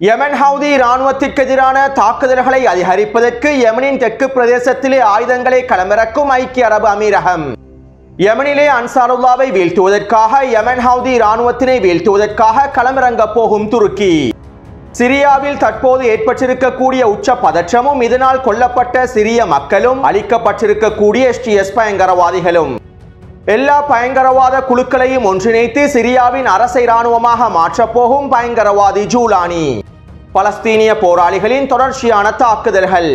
யமன் Houthi இராணுவத்திற்கு எதிரான தாக்குதல்களை அதிகரிப்பதற்கு யமனின் தெற்கு பிரதேசத்திலே ஆயுதங்களை களமிறக்கும் ஐக்கிய அரபு அமீரகம். யமனிலே அன்சாருல்லாவை வீழ்த்துவதற்காக யமன் ஹவுதி இராணுவத்தினை வீழ்த்துவதற்காக களமிறங்கப் போகும் துருக்கி. சிரியாவில் தற்போது ஏற்பட்டிருக்கக்கூடிய உச்ச பதற்றமும் இதனால் கொல்லப்பட்ட சிரிய மக்களும் அளிக்கப்பட்டிருக்கக்கூடிய எஸ்டிஎஸ் பயங்கரவாதிகளும் எல்லா பயங்கரவாத குழுக்களையும் ஒன்றிணைத்து சிரியாவின் அரச இராணுவமாக மாற்றப்போகும் பயங்கரவாதி ஜூலானி. பலஸ்தீனிய போராளிகளின் தொடர்ச்சியான தாக்குதல்கள்.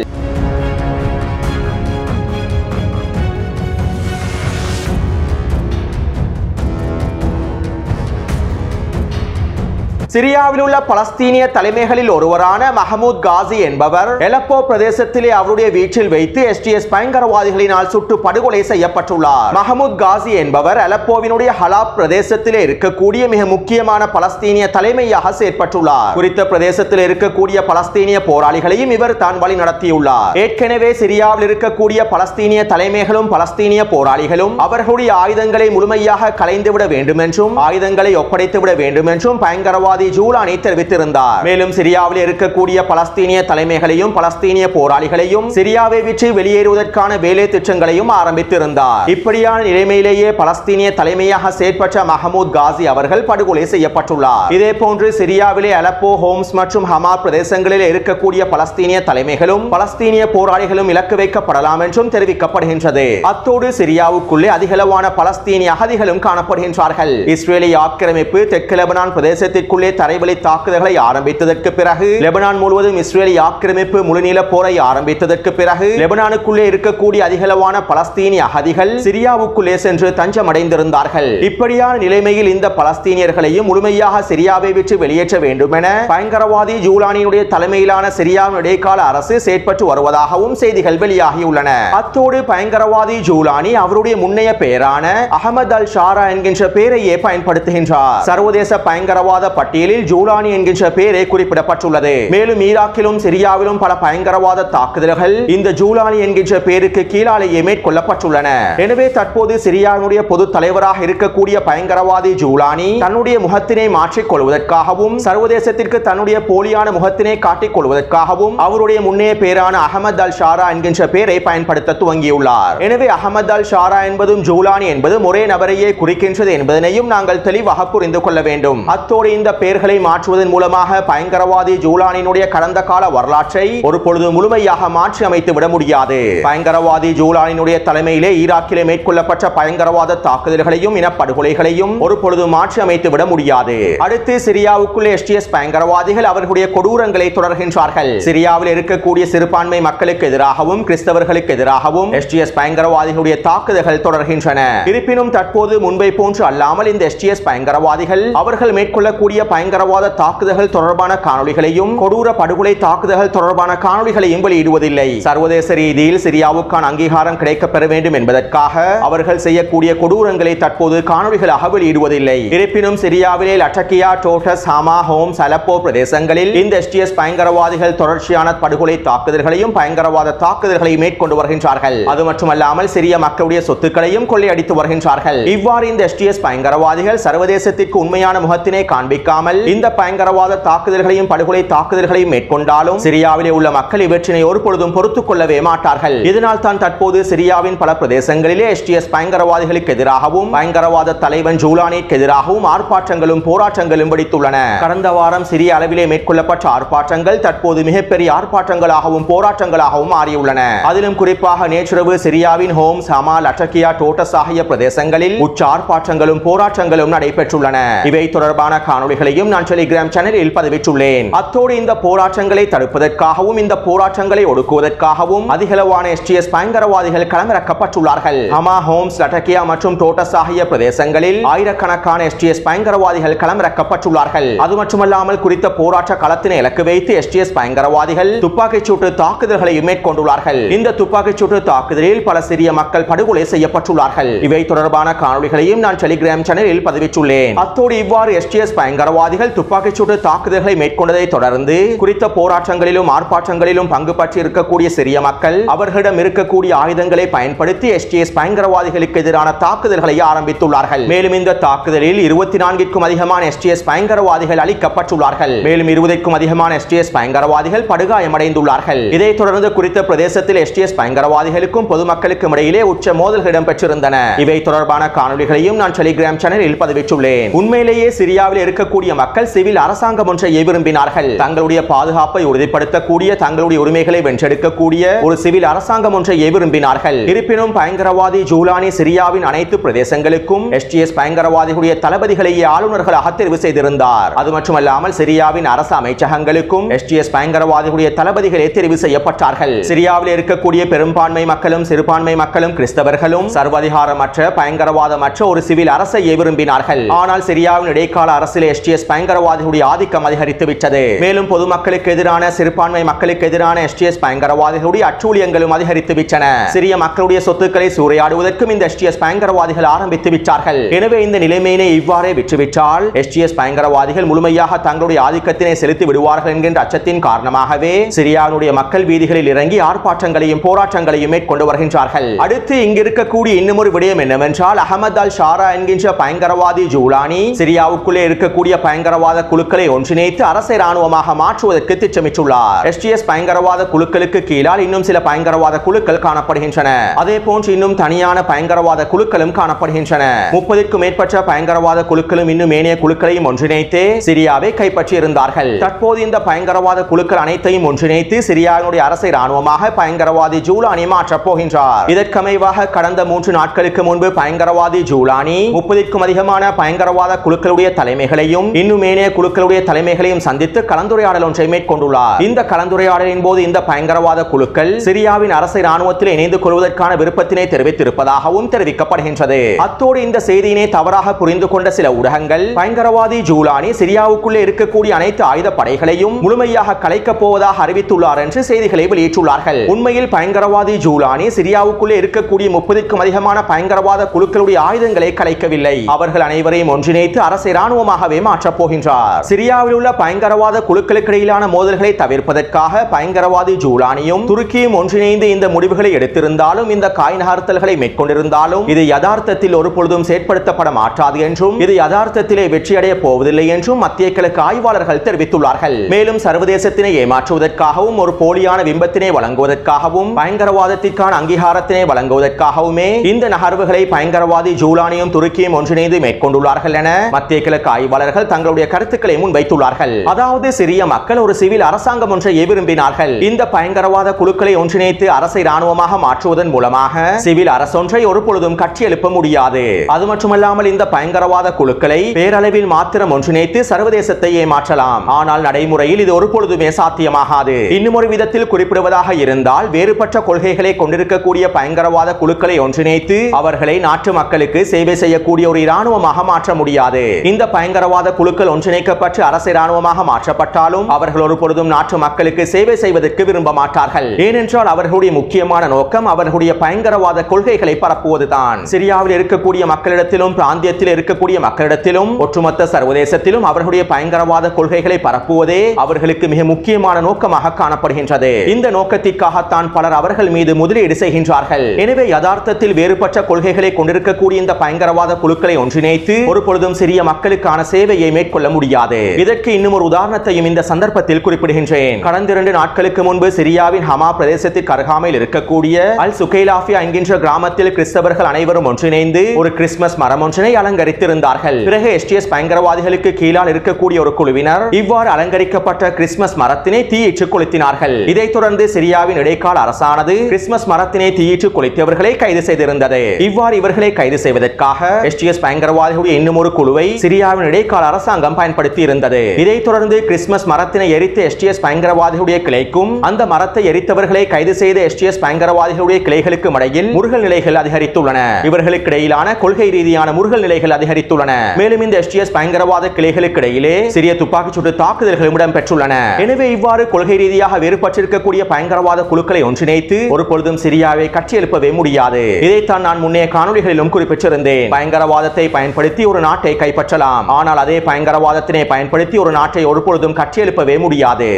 சிரியாவில் உள்ள பலஸ்தீனிய தலைமைகளில் ஒருவரான மஹமூத் காசி என்பவர் அலெப்போ பிரதேசத்திலே அவருடைய வீட்டில் வைத்து எஸ்டிஎஸ் பயங்கரவாதிகளினால் சுட்டு படுகொலை செய்யப்பட்டுள்ளார். மஹமூத் காசி என்பவர் அலெப்போவினுடைய ஹலாப் பிரதேசத்திலே இருக்கக்கூடிய மிக முக்கியமான பலஸ்தீனிய தலைமையாக செயற்பட்டுள்ளார். குறித்த பிரதேசத்தில் இருக்கக்கூடிய பலஸ்தீனிய போராளிகளையும் இவர் தான் வழி நடத்தியுள்ளார். ஏற்கனவே சிரியாவில் இருக்கக்கூடிய பலஸ்தீனிய தலைமைகளும் பலஸ்தீனிய போராளிகளும் அவர்களுடைய ஆயுதங்களை முழுமையாக கலைந்துவிட வேண்டும் என்றும் ஆயுதங்களை ஒப்படைத்துவிட வேண்டும் என்றும் பயங்கரவாதி ஜூலானி தெரிவித்திருந்தார். மேலும் சிரியாவில் இருக்கக்கூடிய பலஸ்தீனிய தலைமைகளையும் பலஸ்தீனிய போராளிகளையும் சிரியாவை விட்டு வெளியேறுவதற்கான வேலை திட்டங்களையும் ஆரம்பித்திருந்தார். இப்படியான நிலைமையிலேயே பலஸ்தீனிய தலைமையாக செயற்பட்ட மஹமூத் காசி அவர்கள் படுகொலை செய்யப்பட்டுள்ளார். இதே போன்று சிரியாவிலே அலெப்போ, ஹோம்ஸ் மற்றும் ஹமா பிரதேசங்களில் இருக்கக்கூடிய பலஸ்தீனிய தலைமைகளும் பலஸ்தீனிய போராளிகளும் இலக்கு வைக்கப்படலாம் என்றும் தெரிவிக்கப்படுகின்றது. அத்தோடு சிரியாவுக்குள்ளே அதிகளவான பலஸ்தீனிய அகதிகளும் காணப்படுகின்றார்கள். இஸ்ரேலிய ஆக்கிரமிப்பு தெற்கு லெபனான் பிரதேசத்திற்குள்ளே தரைவழி தாக்குதல்களை ஆரம்பித்ததற்கு பிறகு லெபனான் முழுவதும் இஸ்ரேலிய ஆக்கிரமிப்பு முழுநீள போரை ஆரம்பித்ததற்கு பிறகு லெபனானுக்குள்ளே இருக்கக்கூடிய அதிகளவான பலஸ்தீனிய அகதிகள் சிரியாவுக்குள்ளே சென்று தஞ்சமடைந்திருந்தார்கள். இப்படியான நிலைமையில் இந்த பலஸ்தீனியர்களையும் முழுமையாக சிரியாவை விட்டு வெளியேற்ற வேண்டும் என பயங்கரவாதி ஜூலானியுடைய தலைமையிலான சிரியாவின் இடைக்கால அரசு செயற்பட்டு வருவதாகவும் செய்திகள் வெளியாகியுள்ளன. அத்தோடு பயங்கரவாதி ஜூலானி அவருடைய முன்னைய பெயரான அஹமத் அல் ஷாரா என்கின்ற பெயரையே பயன்படுத்துகின்றார். சர்வதேச பயங்கரவாத பட்டியலில் ஜூலானி என்கின்ற பெயரே குறிப்பிடப்பட்டுள்ளது. மேலும் ஈராக்கிலும் சிரியாவிலும் பல பயங்கரவாத தாக்குதல்கள் இந்த ஜூலானி என்கின்ற பெயருக்கு கீழாலேயே மேற்கொள்ளப்பட்டுள்ளன. எனவே தற்போது சிரியாவுடைய பொது தலைவராக இருக்கக்கூடிய பயங்கரவாதி ஜூலானி தன்னுடைய முகத்தினை மாற்றிக் கொள்வதற்காகவும் சர்வதேசத்திற்கு தன்னுடைய போலியான முகத்தினை காட்டிக் கொள்வதற்காகவும் அவருடைய முன்னைய பெயரான அஹமத் அல் ஷாரா என்கின்ற பெயரை பயன்படுத்த துவங்கியுள்ளார். எனவே அஹமத் அல் ஷாரா என்பதும் ஜூலானி என்பதும் ஒரே நபரையே குறிக்கின்றது என்பதனையும் நாங்கள் தெளிவாக புரிந்து கொள்ள வேண்டும். அத்தோடு இந்த பெயர்களை மாற்றுவதன் மூலமாக பயங்கரவாதி ஜூலானினுடைய கடந்த கால வரலாற்றை ஒரு பொழுது முழுமையாக மாற்றி அமைத்து விட முடியாது. பயங்கரவாதி ஜூலானினுடைய தலைமையிலே ஈராக்கிலே மேற்கொள்ளப்பட்ட பயங்கரவாத தாக்குதல்களையும் இனப்படுகொலைகளையும் ஒரு பொழுது மாற்றி அமைத்து விட முடியாது. அடுத்து சிரியாவுக்குள்ளே எஸ்டிஎஸ் பயங்கரவாதிகள் அவர்களுடைய கொடூரங்களை தொடர்கின்றார்கள். சிரியாவில் இருக்கக்கூடிய சிறுபான்மை மக்களுக்கு எதிராகவும் கிறிஸ்தவர்களுக்கு எதிராகவும் எஸ்டிஎஸ் பயங்கரவாதிகளுடைய தாக்குதல்கள் தொடர்கின்றன. இருப்பினும் தற்போது முன்பை போன்று அல்லாமல் இந்த எஸ்டிஎஸ் பயங்கரவாதிகள் அவர்கள் மேற்கொள்ளக்கூடிய பயங்கரவாத தாக்குதல்கள் தொடர்பான காணொளிகளையும் கொடூர படுகொலை தாக்குதல்கள் தொடர்பான காணொளிகளையும் வெளியிடுவதில்லை. சர்வதேச ரீதியில் சிரியாவுக்கான அங்கீகாரம் கிடைக்கப் பெற வேண்டும் என்பதற்காக அவர்கள் செய்யக்கூடிய கொடூரங்களை தற்போது காணொளிகளாக வெளியிடுவதில்லை. இருப்பினும் சிரியாவிலே லட்டக்கியா, டோட்டஸ், ஹமா, ஹோம்ஸ், அலெப்போ பிரதேசங்களில் இந்த எஸ்டிஎஸ் பயங்கரவாதிகள் தொடர்ச்சியான படுகொலை தாக்குதல்களையும் பயங்கரவாத தாக்குதல்களை மேற்கொண்டு வருகின்றார்கள். அது மட்டுமல்லாமல் சிரிய மக்களுடைய சொத்துக்களையும் கொள்ளையடித்து வருகின்றார்கள். இவ்வாறு இந்த எஸ்டிஎஸ் பயங்கரவாதிகள் சர்வதேசத்திற்கு உண்மையான முகத்தினை காண்பிக்காமல் இந்த பயங்கரவாத தாக்குதல்களையும் படுகொலை தாக்குதல்களையும் மேற்கொண்டாலும் சிரியாவிலே உள்ள மக்கள் இவற்றினை ஒரு பொழுதும் பொறுத்துக் கொள்ளவே மாட்டார்கள். இதனால் தான் தற்போது சிரியாவின் பல பிரதேசங்களிலே எஸ்டிஎஸ் பயங்கரவாதிகளுக்கு எதிராகவும் பயங்கரவாத தலைவன் ஜூலானிக்கு எதிராகவும் ஆர்ப்பாட்டங்களும் போராட்டங்களும் வெடித்துள்ளன. கடந்த வாரம் சிறிய அளவிலே மேற்கொள்ளப்பட்ட ஆர்ப்பாட்டங்கள் தற்போது மிகப்பெரிய ஆர்ப்பாட்டங்களாகவும் போராட்டங்களாகவும் மாறியுள்ளன. அதிலும் குறிப்பாக நேற்றிரவு சிரியாவின் ஹோம்ஸ், ஹமா, லட்டக்கியா, டோட்டஸ் ஆகிய பிரதேசங்களில் உச்ச ஆர்ப்பாட்டங்களும் போராட்டங்களும் நடைபெற்றுள்ளன. இவை தொடர்பான காணொளிகளையும் நான் டெலிகிராம் சேனலில் பதிவிட்டுள்ளேன். அத்தோடு இந்த போராட்டங்களை தடுப்பதற்காகவும் இந்த போராட்டங்களை ஒடுக்குவதற்காகவும் அதிகளவான எஸ்டிஎஸ் பயங்கரவாதிகள் களமிறக்கப்பட்டுள்ளார்கள். ஹமா, ஹோம்ஸ், லட்டக்கியா மற்றும் டோட்டஸ் ஆகிய பிரதேசங்களில் ஆயிரக்கணக்கான எஸ்டிஎஸ் பயங்கரவாதிகள் களமிறக்கப்பட்டுள்ளார்கள். அது மட்டுமல்லாமல் குறித்த போராட்ட களத்தினை இலக்கு வைத்து எஸ்டிஎஸ் பயங்கரவாதிகள் துப்பாக்கிச் சூட்டு தாக்குதல்களை மேற்கொண்டுள்ளார்கள். இந்த துப்பாக்கிச் சூட்டு தாக்குதலில் பல சிறிய மக்கள் படுகொலை செய்யப்பட்டுள்ளார்கள். இவை தொடர்பான காணொளிகளையும் நான் டெலிகிராம் சேனலில் பதிவிட்டுள்ளேன். அத்தோடு இவ்வாறு எஸ்டிஎஸ் பயங்கரவாதிகள் பயங்கரவாதிகள் துப்பாக்கிச்சூட்டு தாக்குதல்களை மேற்கொண்டதை தொடர்ந்து குறித்த போராட்டங்களிலும் ஆர்ப்பாட்டங்களிலும் பங்கு பற்றி இருக்கக்கூடிய சிறிய மக்கள் அவர்களிடம் இருக்கக்கூடிய ஆயுதங்களை பயன்படுத்தி STS பயங்கரவாதிகளுக்கு எதிரான தாக்குதல்களை ஆரம்பித்துள்ளார்கள். மேலும் இந்த தாக்குதலில் 24க்கும் அதிகமான STS பயங்கரவாதிகள் அழிக்கப்பட்டுள்ளார்கள். மேலும் 20க்கும் அதிகமான STS பயங்கரவாதிகள் படுகாயமடைந்துள்ளார்கள். இதைத் தொடர்ந்து குறித்த பிரதேசத்தில் STS பயங்கரவாதிகளுக்கும் பொதுமக்களுக்கும் இடையிலே உச்ச மோதல்கள் இடம்பெற்றிருந்தன. இவை தொடர்பான காணொளிகளையும் நான் டெலிகிராம் சேனலில் பதிவிட்டுள்ளேன். உண்மையிலேயே சிரியாவில் இருக்கக்கூடிய மக்கள் சிவில் அரசாங்கம் ஒன்றை விரும்பினார்கள். தங்களுடைய பாதுகாப்பை உறுதிப்படுத்தக்கூடிய, தங்களுடைய உரிமைகளை வென்றெடுக்கக்கூடிய ஒரு சிவில் அரசாங்கம் ஒன்றை விரும்பினார்கள். இருப்பினும் பயங்கரவாதி ஜூலானி சிரியாவின் அனைத்து பிரதேசங்களுக்கும் STS பயங்கரவாதிகளுடைய தளபதிகளையே ஆளுநர்களாக தெரிவு செய்திருந்தார். அது மட்டுமல்லாமல் சிரியாவின் அரசு அமைச்சகங்களுக்கும் STS பயங்கரவாதிகளுடைய தளபதிகளே தெரிவு செய்யப்பட்டார்கள். சிரியாவில் இருக்கக்கூடிய பெரும்பான்மை மக்களும் சிறுபான்மை மக்களும் கிறிஸ்தவர்களும் சர்வாதிகாரமற்ற பயங்கரவாதமற்ற ஒரு சிவில் அரசை விரும்பினார்கள். ஆனால் சிரியாவின் இடைக்கால அரசில் STS பயங்கரவாதிகளுடைய ஆதிக்கம் அதிகரித்து விட்டது. மேலும் பொதுமக்களுக்கு எதிரான, சிறுபான்மை மக்களுக்கு எதிரான STS பயங்கரவாதிகளுடைய அட்டூழியங்களும் அதிகரித்து விட்டன. சிறிய மக்களுடைய சொத்துக்களை சூறையாடுவதற்கும் இந்த STS பயங்கரவாதிகள் ஆரம்பித்து விட்டார்கள். எனவே இந்த நிலைமையினை இவ்வாறே விட்டுவிட்டால் STS பயங்கரவாதிகள் முழுமையாக தங்களுடைய ஆதிக்கத்தினை செலுத்தி விடுவார்கள் என்கின்ற அச்சத்தின் காரணமாகவே சிரியாவுடைய மக்கள் வீதிகளில் இறங்கி ஆர்ப்பாட்டங்களையும் போராட்டங்களையும் மேற்கொண்டு வருகின்றார்கள். அடுத்து இங்கு இருக்கக்கூடிய இன்னும் ஒரு விடயம் என்னவென்றால், அகமது அல் ஷாரா என்கின்ற பயங்கரவாதி ஜூலானி சிரியாவுக்குள்ளே இருக்கக்கூடிய பயங்கரவாத குழுக்களை ஒன்றிணைத்து அரசை ராணுவமாக மாற்றுவதற்கு திட்டமிட்டுள்ளார். STS பயங்கரவாத குழுக்களுக்கு கீழால் இன்னும் சில பயங்கரவாத குழுக்கள் காணப்படுகின்றன. அதே போன்று இன்னும் தனியான பயங்கரவாத குழுக்களும் காணப்படுகின்றன. 30க்கும் மேற்பட்ட பயங்கரவாத குழுக்களும் இன்னும் ஏனைய குழுக்களையும் ஒன்றிணைத்து சிரியாவை கைப்பற்றியிருந்தார்கள். தற்போது இந்த பயங்கரவாத குழுக்கள் அனைத்தையும் ஒன்றிணைத்து சிரியாவினுடைய அரசை ராணுவமாக பயங்கரவாதி ஜூலானி மாற்றப் போகின்றார். இதற்கமைவாக கடந்த 3 நாட்களுக்கு முன்பு பயங்கரவாதி ஜூலானி 30க்கும் அதிகமான பயங்கரவாத குழுக்களுடைய தலைமைகளையும் இன்னும் ஏனைய குழுக்களுடைய தலைமைகளையும் சந்தித்து கலந்துரையாடல் ஒன்றை மேற்கொண்டுள்ளார். இந்த கலந்துரையாடலின் போது இந்த பயங்கரவாத குழுக்கள் சிரியாவின் அரசை ராணுவத்தில் இணைந்து கொள்வதற்கான விருப்பத்தினை தெரிவித்திருப்பதாகவும் தெரிவிக்கப்படுகின்றது. அத்தோடு இந்த செய்தியினை தவறாக புரிந்து கொண்ட சில ஊடகங்கள் பயங்கரவாதி ஜூலானி சிரியாவுக்குள்ளே இருக்கக்கூடிய அனைத்து ஆயுத படைகளையும் முழுமையாக கலைக்கப் போவதாக அறிவித்துள்ளார் என்று செய்திகளை வெளியிட்டுள்ளார்கள். உண்மையில் பயங்கரவாதி ஜூலானி சிரியாவுக்குள்ளே இருக்கக்கூடிய 30க்கும் அதிகமான பயங்கரவாத குழுக்களுடைய ஆயுதங்களை கலைக்கவில்லை. அவர்கள் அனைவரையும் ஒன்றிணைத்து அரசை ராணுவமாகவே மாற்றப் போகின்றார். சிரியாவில் உள்ள பயங்கரவாத குழுக்களுக்கு இடையிலான மோதல்களை தவிர்ப்பதற்காக பயங்கரவாதி ஜூலானியும் துருக்கியும் ஒன்றிணைந்து இந்த முடிவுகளை எடுத்திருந்தாலும், இந்த காய் நகர்த்தல்களை மேற்கொண்டிருந்தாலும் இது யதார்த்தத்தில் ஒரு பொழுதும் செயற்படுத்தப்பட மாட்டாது என்றும் இது யதார்த்தத்திலே வெற்றியடைய போவதில்லை என்றும் மத்திய கிழக்கு ஆய்வாளர்கள் தெரிவித்துள்ளார்கள். மேலும் சர்வதேசத்தினை ஏமாற்றுவதற்காகவும் ஒரு போலியான பிம்பத்தினை வழங்குவதற்காகவும் பயங்கரவாதத்திற்கான அங்கீகாரத்தினை வழங்குவதற்காகவுமே இந்த நகர்வுகளை பயங்கரவாதி ஜூலானியும் துருக்கியும் ஒன்றிணைந்து மேற்கொண்டுள்ளார்கள் என மத்திய கிழக்கு ஆய்வாளர்கள் தங்களுடைய கருத்துக்களை முன்வைத்துள்ளார்கள். அதாவது சிறிய மக்கள் ஒரு சிவில் அரசாங்கம் ஒன்றை விரும்பினார்கள். இந்த பயங்கரவாத குழுக்களை ஒன்றிணைத்து அரசை ராணுவமாக மாற்றுவதன் மூலமாக சிவில் அரசொன்றை ஒரு பொழுதும் கட்டி எழுப்ப முடியாது. அது மட்டுமல்லாமல் இந்த பயங்கரவாத குழுக்களை பேரளவில் மாத்திரம் ஒன்றிணைத்து சர்வதேசத்தை ஏமாற்றலாம். ஆனால் நடைமுறையில் இது ஒரு பொழுதுமே சாத்தியமாகாது. இன்னும் ஒரு விதத்தில் குறிப்பிடுவதாக இருந்தால், வேறுபட்ட கொள்கைகளை கொண்டிருக்கக்கூடிய பயங்கரவாத குழுக்களை ஒன்றிணைத்து அவர்களை நாட்டு மக்களுக்கு சேவை செய்யக்கூடிய ஒரு இராணுவமாக மாற்ற முடியாது. இந்த பயங்கரவாத குழுக்கள் ஒன்றிணைக்கப்பட்டு அரசை ராணுவமாக மாற்றப்பட்டாலும் அவர்கள் ஒரு பொழுதும் நாட்டு மக்களுக்கு சேவை செய்வதற்கு விரும்ப மாட்டார்கள். ஏனென்றால் அவர்களுடைய முக்கியமான நோக்கம் அவர்களுடைய பயங்கரவாத கொள்கைகளை பரப்புவதுதான். சிரியாவில் இருக்கக்கூடிய மக்களிடத்திலும் பிராந்தியத்தில் இருக்கக்கூடிய மக்களிடத்திலும் ஒட்டுமொத்த சர்வதேசத்திலும் அவர்களுடைய பயங்கரவாத கொள்கைகளை பரப்புவதே அவர்களுக்கு மிக முக்கியமான நோக்கமாக காணப்படுகின்றது. இந்த நோக்கத்திற்காகத்தான் பலர் அவர்கள் மீது முதலீடு செய்கின்றார்கள். எனவே யதார்த்தத்தில் வேறுபட்ட கொள்கைகளை கொண்டிருக்கக்கூடிய இந்த பயங்கரவாத குழுக்களை ஒன்றிணைத்து ஒரு பொழுதும் சிறிய மக்களுக்கான சேவையை மேற்கொள்ள முடியாது. இதற்கு இன்னும் ஒரு உதாரணத்தையும் இந்த சந்தர்ப்பத்தில் குறிப்பிடுகின்றேன். கடந்த 2 நாட்களுக்கு முன்பு சிரியாவின் ஹமா பிரதேசத்திற்கு அருகாமையில் இருக்கக்கூடிய அல் சுகைலாஃபியா என்கின்ற கிராமத்தில் கிறிஸ்தவர்கள் அனைவரும் ஒன்றிணைந்து ஒரு கிறிஸ்துமஸ் மரம் ஒன்றினை அலங்கரித்திருந்தார்கள். பிறகு STS பயங்கரவாதிகளுக்கு கீழால் இருக்கக்கூடிய ஒரு குழுவினர் இவ்வாறு அலங்கரிக்கப்பட்ட கிறிஸ்துமஸ் மரத்தினை தீயிட்டு கொளுத்தினார்கள். இதைத் தொடர்ந்து சிரியாவின் இடைக்கால அரசானது கிறிஸ்துமஸ் மரத்தினை தீயிட்டு கொளுத்தியவர்களை கைது செய்திருந்தது. இவ்வாறு இவர்களை கைது செய்வதற்காக STS பயங்கரவாதிகளுடைய இன்னும் ஒரு குழுவை சிரியாவின் இடைக்கால அரசாங்கம் பயன்படுத்தி இருந்தது. இதைத் தொடர்ந்து கிறிஸ்துமஸ் மரத்தினை எரித்த STS பயங்கரவாதிகளுடைய கிளைக்கும் அந்த மரத்தை எரித்தவர்களை கைது செய்த STS பயங்கரவாதிகளுடைய கிளைகளுக்கு இடையில் முருகல் நிலைகள் அதிகரித்துள்ளன. இவர்களுக்கு இடையிலான கொள்கை ரீதியான முருகல் நிலைகள் அதிகரித்துள்ளன. மேலும் இந்த STS பயங்கரவாத கிளைகளுக்கு இடையிலே சிறிய துப்பாக்கிச்சூட்டு தாக்குதல்களும் இடம்பெற்றுள்ளன. எனவே இவ்வாறு கொள்கை ரீதியாக வேறுபட்டிருக்கக்கூடிய பயங்கரவாத குழுக்களை ஒன்றிணைத்து ஒரு பொழுதும் சிரியாவை கட்டியெழுப்பவே முடியாது. இதைத்தான் நான் முன்னைய காணொளிகளிலும் குறிப்பிட்டிருந்தேன். பயங்கரவாதத்தை பயன்படுத்தி ஒரு நாட்டை கைப்பற்றலாம். ஆனால் அதே பயங்கரவாதத்தினை பயன்படுத்தி ஒரு நாட்டை ஒருபொழுதும் கட்டியெழுப்பவே முடியாது.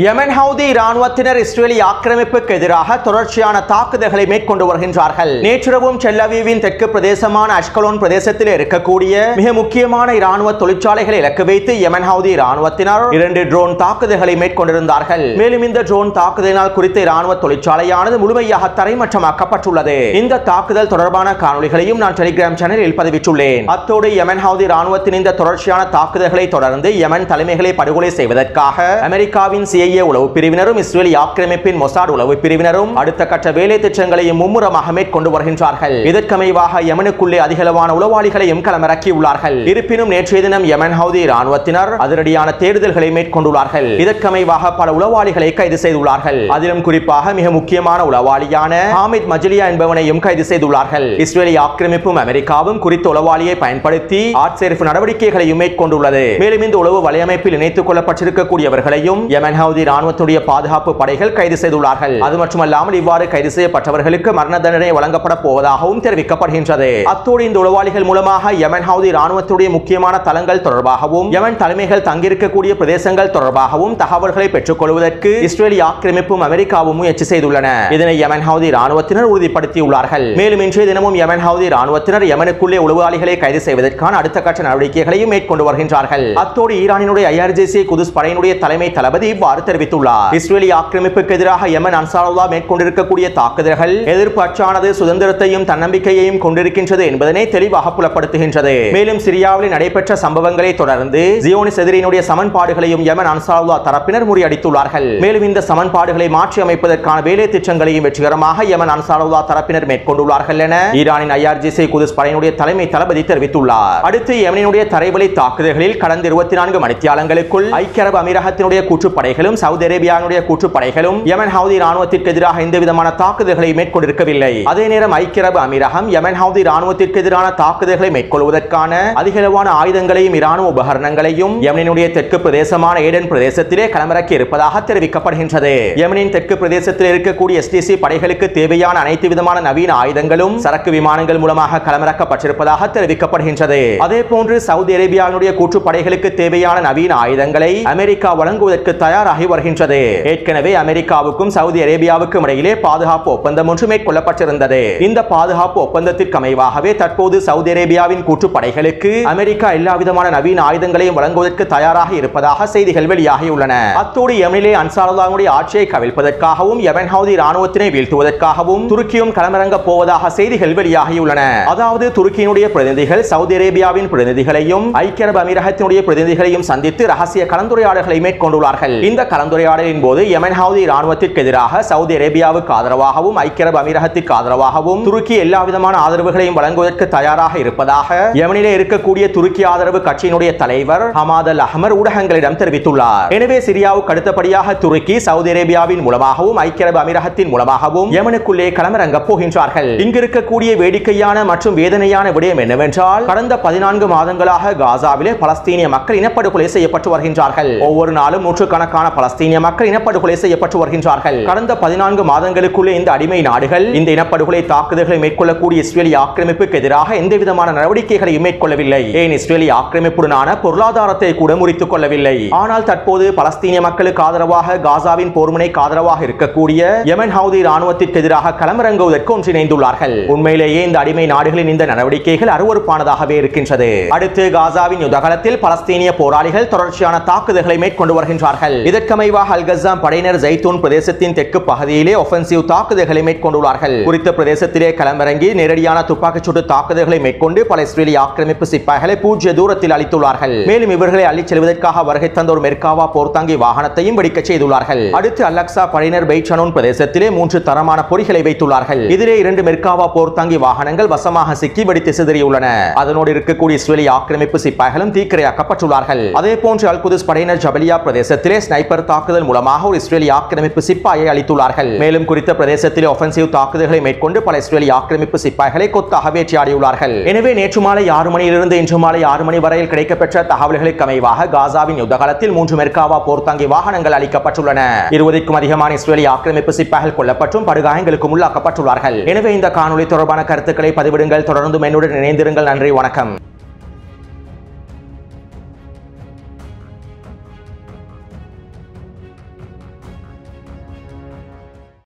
யமன் ஹவுதி இராணுவத்தினர் இஸ்ரேலி ஆக்கிரமிப்புக்கு எதிராக தொடர்ச்சியான தாக்குதல்களை மேற்கொண்டு வருகின்றார்கள். நேற்றிரவும் டெல் அவீவின் தெற்கு பிரதேசமான அஷ்கலோன் பிரதேசத்தில் இருக்கக்கூடிய மிக முக்கியமான இராணுவ தொழிற்சாலைகளை இலக்கு வைத்து யமன் ஹவுதி இராணுவத்தினர் 2 ட்ரோன் தாக்குதல்களை மேற்கொண்டிருந்தார்கள். மேலும் இந்த ட்ரோன் தாக்குதலினால் குறித்த இராணுவ தொழிற்சாலையானது முழுமையாக தரைமட்டமாக்கப்பட்டுள்ளது. இந்த தாக்குதல் தொடர்பான காணொளிகளையும் நான் டெலிகிராம் சேனலில் பதிவிட்டுள்ளேன். அத்தோடு யமன் ஹவுதி இராணுவத்தின் இந்த தொடர்ச்சியான தாக்குதல்களை தொடர்ந்து யமன் தலைமைகளை படுகொலை செய்வதற்காக அமெரிக்காவின் உளவு பிரிவினரும் இஸ்ரேலி ஆக்கிரமிப்பின் மொசாட் உளவு பிரிவினரும் அடுத்த கட்ட வேலை திட்டங்களையும் மும்முரமாக மேற்கொண்டு வருகின்றார்கள். இதற்கமைவாக யமனுக்குள்ளே அதிகளவான உளவாளிகளையும் களமிறக்கியுள்ளார்கள். இருப்பினும் நேற்றைய தினம் யமன் ஹவுதி இராணுவத்தினர் அதிரடியான தேடுதல்களை மேற்கொண்டுள்ளார்கள். இதற்கமைவாக பல உளவாளிகளை கைது செய்துள்ளார்கள். அதிலும் குறிப்பாக மிக முக்கியமான உளவாளியான ஹாமித் மஜ்லியா என்பவனையும் கைது செய்துள்ளார்கள். இஸ்ரேலி ஆக்கிரமிப்பும் அமெரிக்காவும் குறித்த உளவாளியை பயன்படுத்தி ஆட்சேர்ப்பு நடவடிக்கைகளையும் மேற்கொண்டுள்ளது. மேலும் இந்த உளவு வலையமைப்பில் இணைத்துக் கொள்ளப்பட்டிருக்கக்கூடியவர்களையும் யமன் ஹவுதி இராணுவத்துடைய பாதுகாப்பு படைகள் கைது செய்துள்ளார்கள். அது மட்டுமல்லாமல் இவ்வாறு கைது செய்யப்பட்டவர்களுக்கு மரண தண்டனை வழங்கப்பட போவதாகவும் தெரிவிக்கப்படுகின்றது. அத்தோடு இந்த உளவாளிகள் மூலமாக யமன் ஹவுதி இராணுவத்துடைய முக்கியமான தளங்கள் தொடர்பாகவும் யமன் தலைமைகள் தங்கியிருக்கக்கூடிய பிரதேசங்கள் தொடர்பாகவும் தகவல்களை பெற்றுக் கொள்வதற்கு இஸ்ரேலி ஆக்கிரமிப்பும் அமெரிக்காவும் முயற்சி செய்துள்ளன. இதனை யமன் ஹவுதி இராணுவத்தினர் உறுதிப்படுத்தியுள்ளார்கள். மேலும் இன்றைய தினமும் யமன் ஹவுதி இராணுவத்தினர் யமனுக்குள்ளே உளவாளிகளை கைது செய்வதற்கான அடுத்த கட்ட நடவடிக்கைகளையும் மேற்கொண்டு வருகின்றார்கள். அத்தோடு ஈரானினுடைய IRGC குதுஸ் படையினுடைய தலைமை தளபதி இவ்வாறு தெரிவித்துள்ளார். இஸ்ரேலி ஆக்கிரமிப்புக்கு எதிராக யமன் அன்சாருல்லாஹ் மேற்கொண்டிருக்கக்கூடிய தாக்குதல்கள் எதிர்ப்பு அச்சானது சுதந்திரத்தையும் தன்னம்பிக்கையையும் கொண்டிருக்கின்றது என்பதனை தெளிவாக புலப்படுத்துகின்றது. மேலும் சிரியாவில் நடைபெற்ற சம்பவங்களை தொடர்ந்து ஜியோனிஸ் எதிரியினுடைய சமன்பாடுகளையும் யமன் அன்சாருல்லாஹ் தரப்பினர் முறியடித்துள்ளார்கள். மேலும் இந்த சமன்பாடுகளை மாற்றி அமைப்பதற்கான வேலை திட்டங்களையும் வெற்றிகரமாக யமன் அன்சாருல்லாஹ் தரப்பினர் மேற்கொண்டுள்ளார்கள் என ஈரானின் IRGC குதுஸ் படையினுடைய தலைமை தளபதி தெரிவித்துள்ளார். அடுத்து யமனினுடைய தரைவழி தாக்குதல்களில் கடந்த 24 மணித்தியாலங்களுக்குள் ஐக்கிய அரபு அமீரகத்தினுடைய கூற்றுப்படைகளும் சவுதி அரேபியாவுடைய கூற்றுப்படைகளும் யமன் ஹவுதி இராணுவத்திற்கு எதிராக எந்த விதமான தாக்குதல்களை மேற்கொண்டிருக்கவில்லை. அதே நேரம் ஐக்கிய அரபு அமீரகம் யமன் ஹவுதி இராணுவத்திற்கு எதிரான தாக்குதல்களை மேற்கொள்வதற்கான அதிகளவான ஆயுதங்களையும் இராணுவ உபகரணங்களையும் யமனினுடைய தெற்கு பிரதேசமான ஏடன் பிரதேசத்திலே களமிறக்கி இருப்பதாக தெரிவிக்கப்படுகின்றது. யமனின் தெற்கு பிரதேசத்தில் இருக்கக்கூடிய STC படைகளுக்கு தேவையான அனைத்து விதமான நவீன ஆயுதங்களும் சரக்கு விமானங்கள் மூலமாக களமிறக்கப்பட்டிருப்பதாக தெரிவிக்கப்படுகின்றது. அதே போன்று சவுதி அரேபியாவுடைய கூற்றுப்படைகளுக்கு தேவையான நவீன ஆயுதங்களை அமெரிக்கா வழங்குவதற்கு தயாராகி வருகின்றது. ஏற்கனவே அமெரிக்காவுக்கும் சவுதி அரேபியாவுக்கும் இடையிலே பாதுகாப்பு ஒப்பந்தம் ஒன்று மேற்கொள்ளப்பட்டிருந்தது. இந்த பாதுகாப்பு ஒப்பந்தத்திற்கு அமைவாகவே தற்போது சவுதி அரேபியாவின் கூற்றுப்படைகளுக்கு அமெரிக்கா எல்லா விதமான நவீன ஆயுதங்களையும் வழங்குவதற்கு தயாராக இருப்பதாக செய்திகள் வெளியாகியுள்ளன. அத்தோடு யமனிலே அன்சாருல்லாஹ்வுடைய ஆட்சியை கவிழ்ப்பதற்காகவும் யமன் ஹவுதி இராணுவத்தினை வீழ்த்துவதற்காகவும் துருக்கியும் களமிறங்க போவதாக செய்திகள் வெளியாகியுள்ளன. அதாவது துருக்கியினுடைய பிரதிநிதிகள் சவுதி அரேபியாவின் பிரதிநிதிகளையும் ஐக்கிய அரபு அமீரகத்தினுடைய பிரதிநிதிகளையும் சந்தித்து ரகசிய கலந்துரையாடல்களை மேற்கொண்டுள்ளார்கள். இந்த கலந்துரையாடலின் போது யமன் ஹவுதி இராணுவத்திற்கு எதிராக சவுதி அரேபியாவுக்கு ஆதரவாகவும் ஐக்கிய அரபு அமீரகத்திற்கு ஆதரவாகவும் துருக்கி எல்லா விதமான ஆதரவுகளையும் வழங்குவதற்கு தயாராக இருப்பதாக யமனிலே இருக்கக்கூடிய துருக்கி ஆதரவு கட்சியினுடைய தலைவர் ஹமாத் அல் அஹ்மர் ஊடகங்களிடம் தெரிவித்துள்ளார். எனவே சிரியாவுக்கு அடுத்தபடியாக துருக்கி சவுதி அரேபியாவின் மூலமாகவும் ஐக்கிய அரபு அமீரகத்தின் மூலமாகவும் யமனுக்குள்ளே களமிறங்க போகின்றார்கள். இங்கு இருக்கக்கூடிய வேடிக்கையான மற்றும் வேதனையான விடயம் என்னவென்றால் கடந்த 14 மாதங்களாக காசாவிலே பலஸ்தீனிய மக்கள் இனப்படுகொலை செய்யப்பட்டு வருகின்றார்கள். ஒவ்வொரு நாளும் நூற்றுக்கணக்கான பலஸ்தீனிய மக்கள் இனப்படுகொலை செய்யப்பட்டு வருகின்றார்கள். கடந்த 14 மாதங்களுக்குள்ளே இந்த அடிமை நாடுகள் இந்த இனப்படுகொலை தாக்குதல்களை மேற்கொள்ளக்கூடிய இஸ்ரேலி ஆக்கிரமிப்புக்கு எதிராக எந்த விதமான நடவடிக்கைகளையும் மேற்கொள்ளவில்லை. ஏன் இஸ்ரேலி ஆக்கிரமிப்புடனான பொருளாதாரத்தை கூட முறித்துக் கொள்ளவில்லை. ஆனால் தற்போது பலஸ்தீனிய மக்களுக்கு ஆதரவாக காசாவின் போர்முனைக்கு ஆதரவாக இருக்கக்கூடிய யமன் ஹவுதி இராணுவத்திற்கு எதிராக களமிறங்குவதற்கு ஒன்றிணைந்துள்ளார்கள். உண்மையிலேயே இந்த அடிமை நாடுகளின் இந்த நடவடிக்கைகள் அருவருப்பானதாகவே இருக்கின்றது. அடுத்து காசாவின் யுத்தகலத்தில் பலஸ்தீனிய போராளிகள் தொடர்ச்சியான தாக்குதல்களை மேற்கொண்டு வருகின்றார்கள். இதற்கமைவாக அல் கஸ்ஸாம் படையினர் ஜைத்தூன் பிரதேசத்தின் தெற்கு பகுதியிலே ஒஃபென்சிவ் தாக்குதல்களை மேற்கொண்டுள்ளார்கள். குறித்த பிரதேசத்திலே களமிறங்கி நேரடியான துப்பாக்கிச்சூட்டு தாக்குதல்களை மேற்கொண்டு பல இஸ்ரேலி ஆக்கிரமிப்பு சிப்பாய்களை பூஜ்ய தூரத்தில் அளித்துள்ளார்கள். மேலும் இவர்களை அள்ளிச் செல்வதற்காக வருகை தந்த ஒரு மெர்காவா போர்த்தாங்கி வாகனத்தையும் வெடிக்க செய்துள்ளார்கள். அடுத்து அல் அக்ஸா படையினர் பெய்ட் ஷனூன் பிரதேசத்திலே 3 தரமான பொறிகளை வைத்துள்ளார்கள். இதிலே 2 மெர்காவா போர்த்தாங்கி வாகனங்கள் வசமாக சிக்கி வெடித்து சிதறியுள்ளன. அதனோடு இருக்கக்கூடிய இஸ்ரேலி ஆக்கிரமிப்பு சிப்பாய்களும் தீக்கிரையாக்கப்பட்டுள்ளார்கள். அதே போன்று அல் குதுஸ் படையினர் ஜபலியா பிரதேசத்திலே ஸ்னைப்பர் ஸ்னைப்பர் தாக்குதல் மூலமாக ஒரு இஸ்ரேலிய ஆக்கிரமிப்பு சிப்பாயை அளித்துள்ளார்கள். மேலும் குறித்த பிரதேசத்தில் ஒஃபென்சிவ் தாக்குதல்களை மேற்கொண்டு பல இஸ்ரேலிய ஆக்கிரமிப்பு சிப்பாய்களை கொத்தாக வேட்டையாடியுள்ளார்கள். எனவே நேற்று மாலை 6 மணியிலிருந்து இன்று மாலை 6 மணி வரையில் கிடைக்கப்பெற்ற தகவல்களுக்கு அமைவாக காசாவின் யுத்த காலத்தில் 3 மெர்காவா போர்த்தாங்கி வாகனங்கள் அளிக்கப்பட்டுள்ளன. 20க்கும் அதிகமான இஸ்ரேலிய ஆக்கிரமிப்பு சிப்பாய்கள் கொல்லப்பட்டும் படுகாயங்களுக்கும் உள்ளாக்கப்பட்டுள்ளார்கள். எனவே இந்த காணொலி தொடர்பான கருத்துக்களை பதிவிடுங்கள். தொடர்ந்து என்னுடன் இணைந்திருங்கள். நன்றி, வணக்கம்.